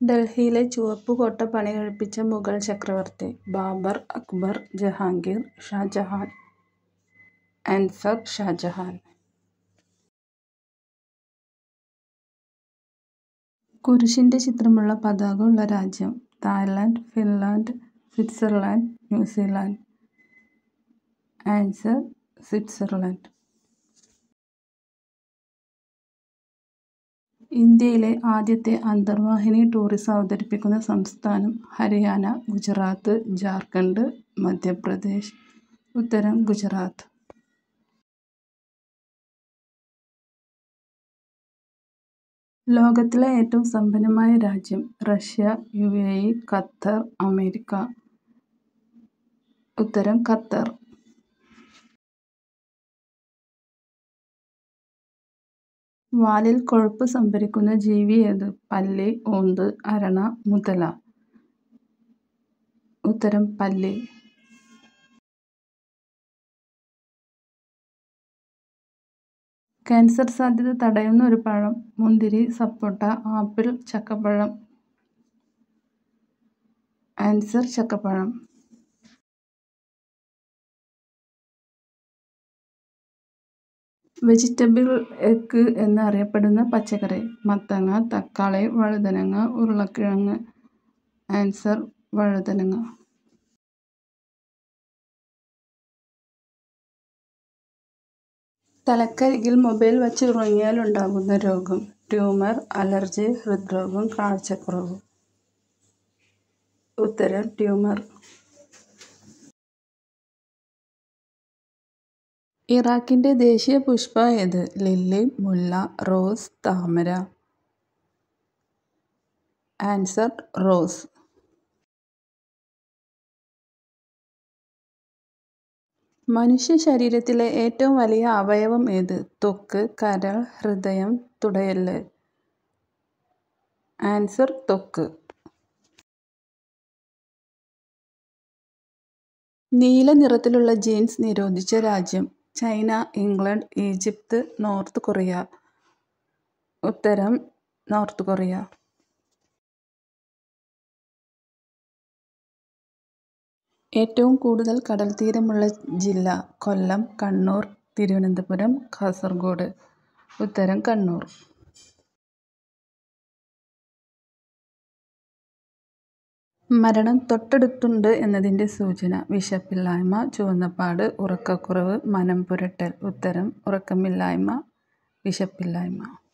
ഡൽഹിയിലെ ചുവപ്പുകോട്ട പണികഴിപ്പിച്ച മുഗൾ ചക്രവർത്തി. ബാബർ, അക്ബർ, ജഹാംഗീർ, ഷാജഹാൻ. ആൻസർ ഷാജഹാൻ. കുരിശിന്റെ ചിത്രമുള്ള പതാക ഉള്ള രാജ്യം. Thailand, Finland, Switzerland, New Zealand. Answer Switzerland. ഇന്ത്യയിലെ ആദ്യത്തെ അന്തർവാഹിനി ടൂറിസം അവതരിപ്പിക്കുന്ന സംസ്ഥാനം. ഹരിയാന, ഗുജറാത്ത്, ജാർഖണ്ഡ്, മധ്യപ്രദേശ്. ഉത്തരം ഗുജറാത്ത്. ലോകത്തിലെ ഏറ്റവും സമ്പന്നമായ രാജ്യം. Russia, UAE, Qatar, America. ഉത്തരം ഖത്തർ. വാലിൽ കൊഴുപ്പ് സംഭരിക്കുന്ന ജീവി ഏത്? പല്ലി, ഓന്ത്, അരണ, മുതല. ഉത്തരം പല്ലി. ക്യാൻസർ സാധ്യത തടയുന്ന ഒരു പഴം. മുന്തിരി, സപ്പോട്ട, ആപ്പിൾ, ചക്കപ്പഴം. ആൻസർ ചക്കപ്പഴം. വെജിറ്റബിൾ എഗ് എന്ന് അറിയപ്പെടുന്ന പച്ചക്കറി. മത്തങ്ങ, തക്കാളി, വഴുതനങ്ങ, ഉരുളക്കിഴങ്ങ്. ആൻസർ വഴുതനങ്ങ. തലക്കരികിൽ മൊബൈൽ വച്ച് ഉറങ്ങിയാൽ ഉണ്ടാകുന്ന രോഗം. ട്യൂമർ, അലർജി, ഹൃദ്രോഗം, കാഴ്ചക്കുറവ്. ഉത്തരം ട്യൂമർ. ഇറാഖിന്റെ ദേശീയ പുഷ്പം ഏത്? ലില്ലി, മുല്ല, റോസ്, താമര. Answer rose. മനുഷ്യ ശരീരത്തിലെ ഏറ്റവും വലിയ അവയവം ഏത്? ത്വക്ക്, കരൾ, ഹൃദയം, തുടയെല്ല്. ആൻസർ ത്വക്ക്. നീല നിറത്തിലുള്ള ജീൻസ് നിരോധിച്ച രാജ്യം. China, England, Egypt, north Korea. ഉത്തരം നോർത്ത് കൊറിയ. ഏറ്റവും കൂടുതൽ കടൽത്തീരമുള്ള ജില്ല. കൊല്ലം, കണ്ണൂർ, തിരുവനന്തപുരം, കാസർഗോഡ്. ഉത്തരം കണ്ണൂർ. മരണം തൊട്ടടുത്തുണ്ട് എന്നതിന്റെ സൂചന. വിശപ്പില്ലായ്മ, ചുവന്നപ്പാട്, ഉറക്കക്കുറവ്, മനം പുരട്ടൽ. ഉത്തരം ഉറക്കമില്ലായ്മ, വിശപ്പില്ലായ്മ.